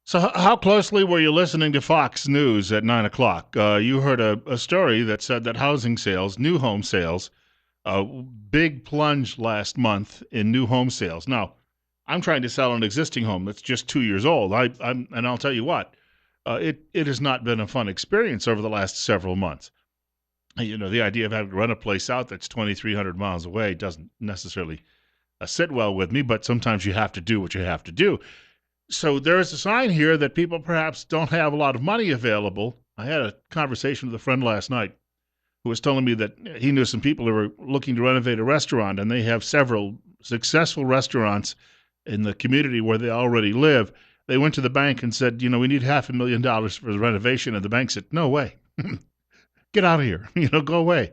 So, how closely were you listening to Fox News at 9 o'clock? You heard a story that said that housing sales, new home sales, big plunge last month in new home sales. Now, I'm trying to sell an existing home that's just 2 years old. And I'll tell you what, it has not been a fun experience over the last several months. The idea of having to run a place out that's 2,300 miles away doesn't necessarily sit well with me, but sometimes you have to do what you have to do. So there is a sign here that people perhaps don't have a lot of money available. I had a conversation with a friend last night who was telling me that he knew some people who were looking to renovate a restaurant, and they have several successful restaurants in the community where they already live. They went to the bank and said, we need $500,000 for the renovation, and the bank said, no way. Get out of here. Go away.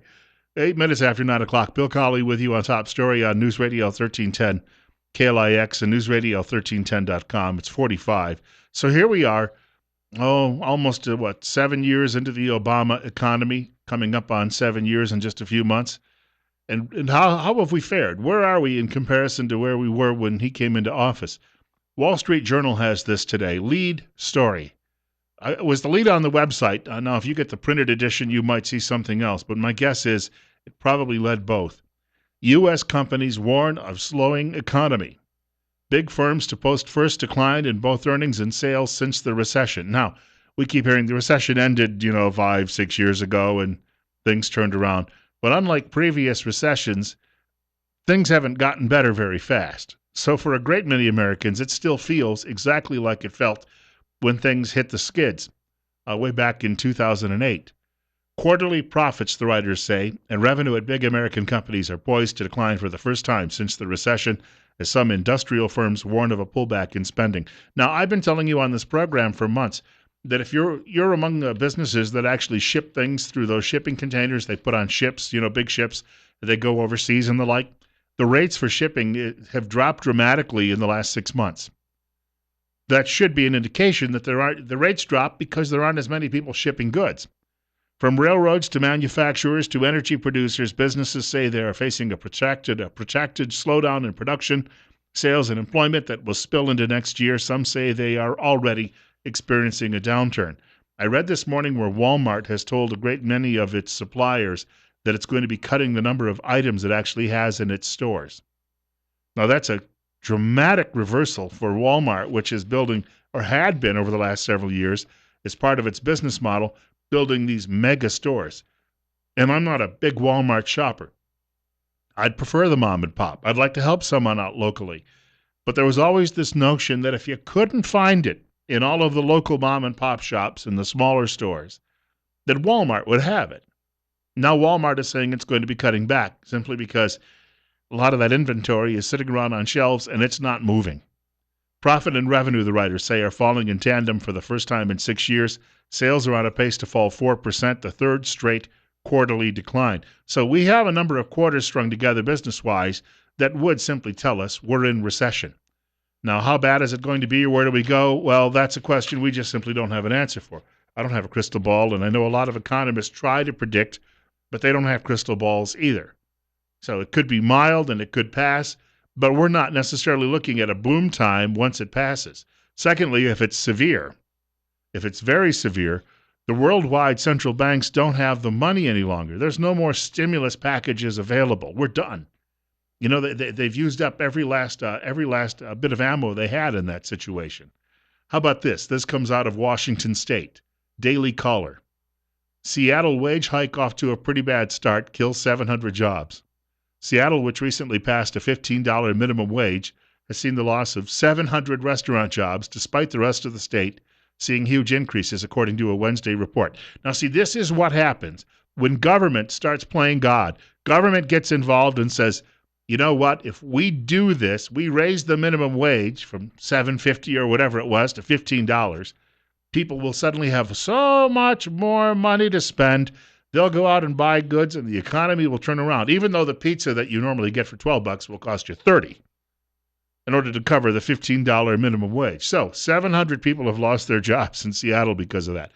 8 minutes after 9 o'clock, Bill Colley with you on Top Story on News Radio 1310. KLIX and newsradio1310.com. It's 45. So here we are, almost 7 years into the Obama economy, coming up on 7 years in just a few months. And how have we fared? Where are we in comparison to where we were when he came into office? Wall Street Journal has this today. Lead story. It was the lead on the website. Now, if you get the printed edition, you might see something else. But my guess is it probably led both. U.S. companies warn of slowing economy. Big firms to post first decline in both earnings and sales since the recession. Now, we keep hearing the recession ended, 5-6 years ago and things turned around. But unlike previous recessions, things haven't gotten better very fast. So for a great many Americans, it still feels exactly like it felt when things hit the skids way back in 2008. Quarterly profits, the writers say, and revenue at big American companies are poised to decline for the first time since the recession, as some industrial firms warn of a pullback in spending. Now, I've been telling you on this program for months that if you're among the businesses that actually ship things through those shipping containers they put on ships, big ships that they go overseas and the like, the rates for shipping have dropped dramatically in the last 6 months. That should be an indication that the rates dropped because there aren't as many people shipping goods. From railroads to manufacturers to energy producers, businesses say they are facing a protracted slowdown in production, sales, and employment that will spill into next year. Some say they are already experiencing a downturn. I read this morning where Walmart has told a great many of its suppliers that it's going to be cutting the number of items it actually has in its stores. Now, that's a dramatic reversal for Walmart, which is building, or had been over the last several years, as part of its business model, building these mega stores. And I'm not a big Walmart shopper. I'd prefer the mom and pop. I'd like to help someone out locally. But there was always this notion that if you couldn't find it in all of the local mom and pop shops and the smaller stores, that Walmart would have it. Now Walmart is saying it's going to be cutting back simply because a lot of that inventory is sitting around on shelves and it's not moving. Profit and revenue, the writers say, are falling in tandem for the first time in 6 years. Sales are on a pace to fall 4%, the third straight quarterly decline. So we have a number of quarters strung together business-wise that would simply tell us we're in recession. Now, how bad is it going to be or where do we go? Well, that's a question we just simply don't have an answer for. I don't have a crystal ball, and I know a lot of economists try to predict, but they don't have crystal balls either. So it could be mild and it could pass, but we're not necessarily looking at a boom time once it passes. Secondly, if it's severe, if it's very severe, the worldwide central banks don't have the money any longer. There's no more stimulus packages available. We're done. They've used up every last bit of ammo they had in that situation. How about this? This comes out of Washington State. Daily Caller. Seattle wage hike off to a pretty bad start, kills 700 jobs. Seattle, which recently passed a $15 minimum wage, has seen the loss of 700 restaurant jobs, despite the rest of the state seeing huge increases, according to a Wednesday report. Now, see, this is what happens when government starts playing God. Government gets involved and says, you know what, if we do this, we raise the minimum wage from $7.50 or whatever it was to $15, people will suddenly have so much more money to spend. They'll go out and buy goods and the economy will turn around, even though the pizza that you normally get for $12 will cost you $30 in order to cover the $15 minimum wage. So 700 people have lost their jobs in Seattle because of that.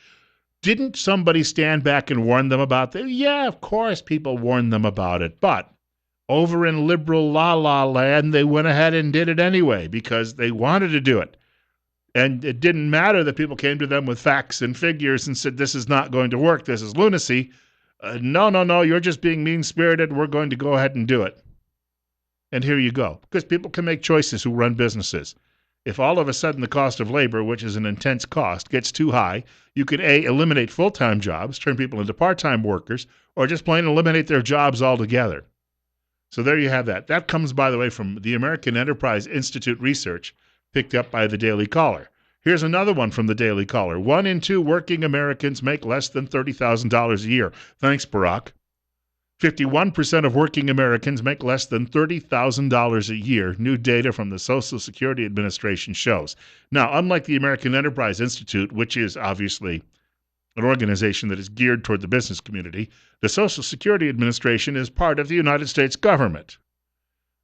Didn't somebody stand back and warn them about that? Yeah, of course people warned them about it. But over in liberal la-la land, they went ahead and did it anyway because they wanted to do it. And it didn't matter that people came to them with facts and figures and said, this is not going to work. This is lunacy. No, you're just being mean-spirited. We're going to go ahead and do it. And here you go. Because people can make choices who run businesses. If all of a sudden the cost of labor, which is an intense cost, gets too high, you could A, eliminate full-time jobs, turn people into part-time workers, or just plain eliminate their jobs altogether. So there you have that. That comes, by the way, from the American Enterprise Institute research picked up by the Daily Caller. Here's another one from the Daily Caller. 1 in 2 working Americans make less than $30,000 a year. Thanks, Barack. 51% of working Americans make less than $30,000 a year, new data from the Social Security Administration shows. Now, unlike the American Enterprise Institute, which is obviously an organization that is geared toward the business community, the Social Security Administration is part of the United States government.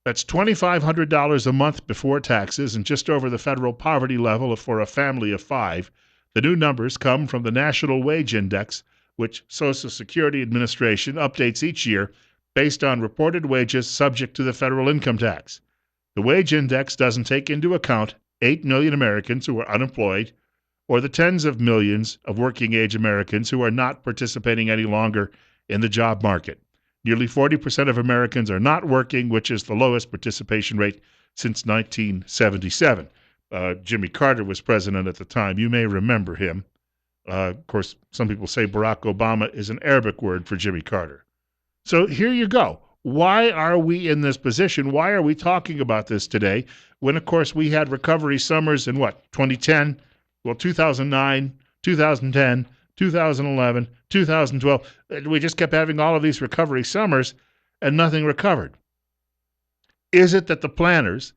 That's $2,500 a month before taxes and just over the federal poverty level for a family of 5. The new numbers come from the National Wage Index, which Social Security Administration updates each year based on reported wages subject to the federal income tax. The wage index doesn't take into account 8 million Americans who are unemployed or the tens of millions of working-age Americans who are not participating any longer in the job market. Nearly 40% of Americans are not working, which is the lowest participation rate since 1977. Jimmy Carter was president at the time. You may remember him. Of course, some people say Barack Obama is an Arabic word for Jimmy Carter. So here you go. Why are we in this position? Why are we talking about this today when, of course, we had recovery summers in 2010, 2009, 2010, 2011, 2012. We just kept having all of these recovery summers and nothing recovered. Is it that the planners,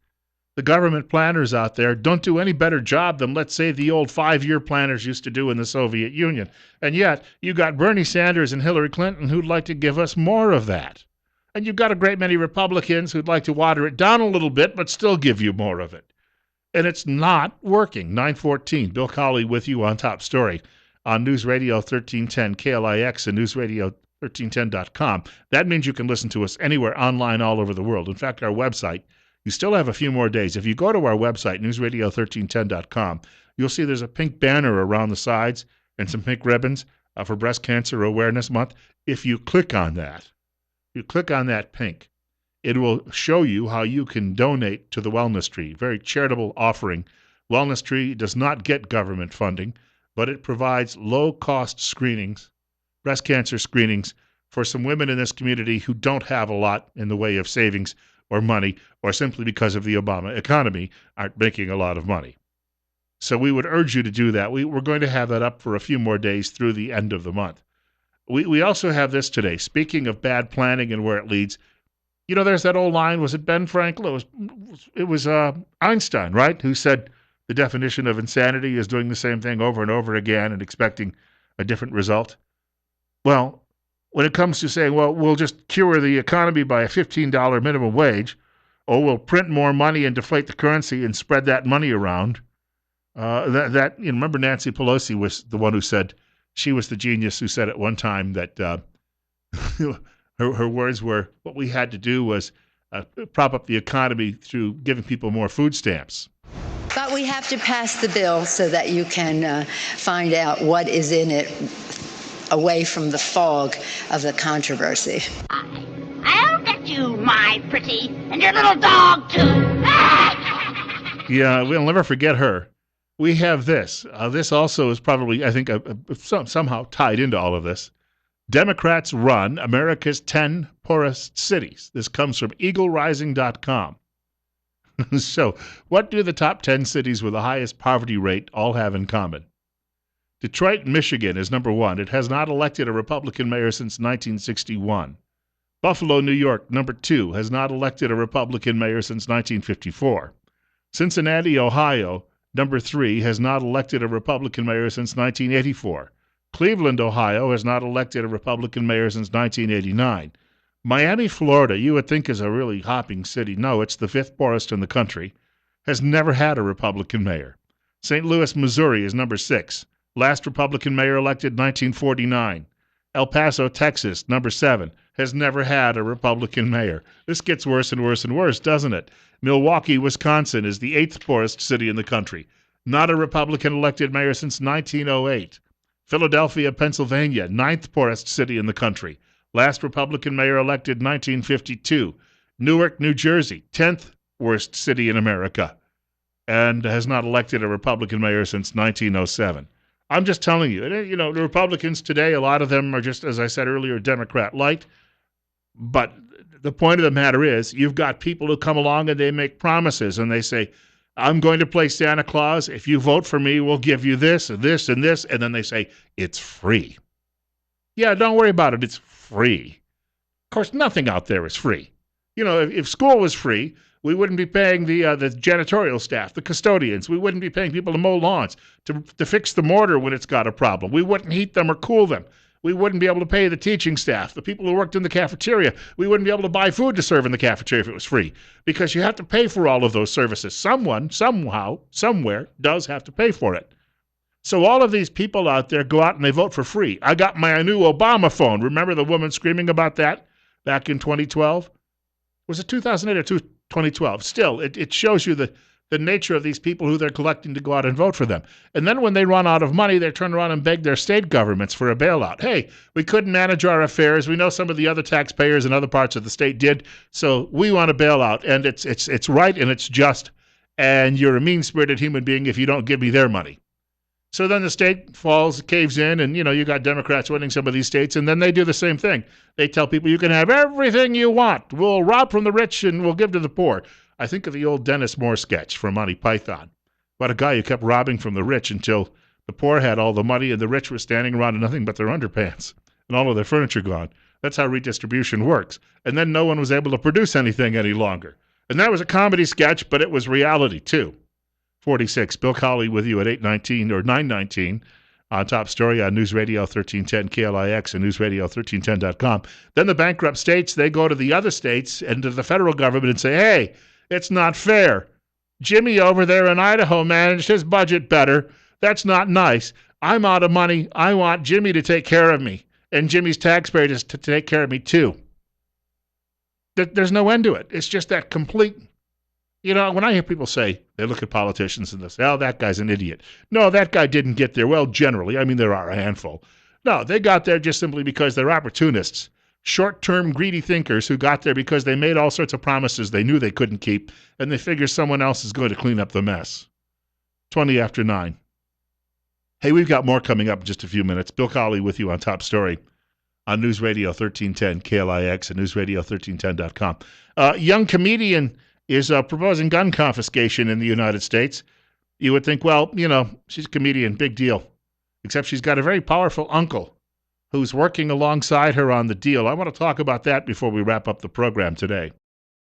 the government planners out there, don't do any better job than, let's say, the old 5-year planners used to do in the Soviet Union? And yet, you got Bernie Sanders and Hillary Clinton who'd like to give us more of that. And you've got a great many Republicans who'd like to water it down a little bit, but still give you more of it. And it's not working. 9:14, Bill Colley with you on Top Story on News Radio 1310 KLIX and newsradio1310.com. That means you can listen to us anywhere online all over the world. In fact, our website, you still have a few more days. If you go to our website, newsradio1310.com, you'll see there's a pink banner around the sides and some pink ribbons for Breast Cancer Awareness Month. If you click on that, pink, it will show you how you can donate to the Wellness Tree, very charitable offering. Wellness Tree does not get government funding, but it provides low-cost screenings, breast cancer screenings, for some women in this community who don't have a lot in the way of savings or money, or simply because of the Obama economy aren't making a lot of money. So we would urge you to do that. We're going to have that up for a few more days through the end of the month. We also have this today. Speaking of bad planning and where it leads, there's that old line, was it Ben Franklin? It was Einstein, right, who said the definition of insanity is doing the same thing over and over again and expecting a different result. Well, when it comes to saying, well, we'll just cure the economy by a $15 minimum wage, or we'll print more money and deflate the currency and spread that money around, remember Nancy Pelosi was the one who said, she was the genius who said at one time that her words were, what we had to do was prop up the economy through giving people more food stamps. But we have to pass the bill so that you can find out what is in it away from the fog of the controversy. I'll get you, my pretty, and your little dog, too. Yeah, we'll never forget her. We have this. This also is probably, I think, somehow tied into all of this. Democrats run America's 10 poorest cities. This comes from EagleRising.com. So, what do the top 10 cities with the highest poverty rate all have in common? Detroit, Michigan is number 1. It has not elected a Republican mayor since 1961. Buffalo, New York, number 2, has not elected a Republican mayor since 1954. Cincinnati, Ohio, number 3, has not elected a Republican mayor since 1984. Cleveland, Ohio, has not elected a Republican mayor since 1989. Miami, Florida, you would think is a really hopping city. No, it's the 5th poorest in the country, has never had a Republican mayor. St. Louis, Missouri is number 6. Last Republican mayor elected 1949. El Paso, Texas, number 7, has never had a Republican mayor. This gets worse and worse and worse, doesn't it? Milwaukee, Wisconsin is the 8th poorest city in the country. Not a Republican elected mayor since 1908. Philadelphia, Pennsylvania, ninth poorest city in the country. Last Republican mayor elected 1952. Newark, New Jersey, 10th worst city in America, and has not elected a Republican mayor since 1907. I'm just telling you, the Republicans today, a lot of them are just, as I said earlier, Democrat light. But the point of the matter is, you've got people who come along and they make promises and they say, I'm going to play Santa Claus. If you vote for me, we'll give you this and this and this. And then they say, it's free. Yeah, don't worry about it. It's free. Of course, nothing out there is free. If school was free, we wouldn't be paying the janitorial staff, the custodians. We wouldn't be paying people to mow lawns, to fix the mortar when it's got a problem. We wouldn't heat them or cool them. We wouldn't be able to pay the teaching staff, the people who worked in the cafeteria. We wouldn't be able to buy food to serve in the cafeteria if it was free, because you have to pay for all of those services. Someone, somehow, somewhere does have to pay for it. So all of these people out there go out and they vote for free. I got my new Obama phone. Remember the woman screaming about that back in 2012? Was it 2008 or 2012? Still, it shows you the nature of these people who they're collecting to go out and vote for them. And then when they run out of money, they turn around and beg their state governments for a bailout. Hey, we couldn't manage our affairs. We know some of the other taxpayers in other parts of the state did, so we want a bailout. And it's right and it's just, and you're a mean-spirited human being if you don't give me their money. So then the state caves in, and, you got Democrats winning some of these states, and then they do the same thing. They tell people, you can have everything you want. We'll rob from the rich and we'll give to the poor. I think of the old Dennis Moore sketch from Monty Python about a guy who kept robbing from the rich until the poor had all the money and the rich were standing around in nothing but their underpants and all of their furniture gone. That's how redistribution works. And then no one was able to produce anything any longer. And that was a comedy sketch, but it was reality too. 46. Bill Cawley with you at 8:19 or 9:19 on Top Story on News Radio 1310 KLIX and newsradio1310.com. Then the bankrupt states, they go to the other states and to the federal government and say, hey, it's not fair. Jimmy over there in Idaho managed his budget better. That's not nice. I'm out of money. I want Jimmy to take care of me, and Jimmy's taxpayers to take care of me too. There's no end to it. It's just that complete. When I hear people say, they look at politicians and they say, oh, that guy's an idiot. No, that guy didn't get there. Well, generally, there are a handful. No, they got there just simply because they're opportunists, short-term greedy thinkers who got there because they made all sorts of promises they knew they couldn't keep, and they figure someone else is going to clean up the mess. 20 after 9. Hey, we've got more coming up in just a few minutes. Bill Cawley with you on Top Story on News Radio 1310 KLIX and newsradio1310.com. Young comedian is proposing gun confiscation in the United States. You would think, well, she's a comedian, big deal. Except she's got a very powerful uncle who's working alongside her on the deal. I want to talk about that before we wrap up the program today.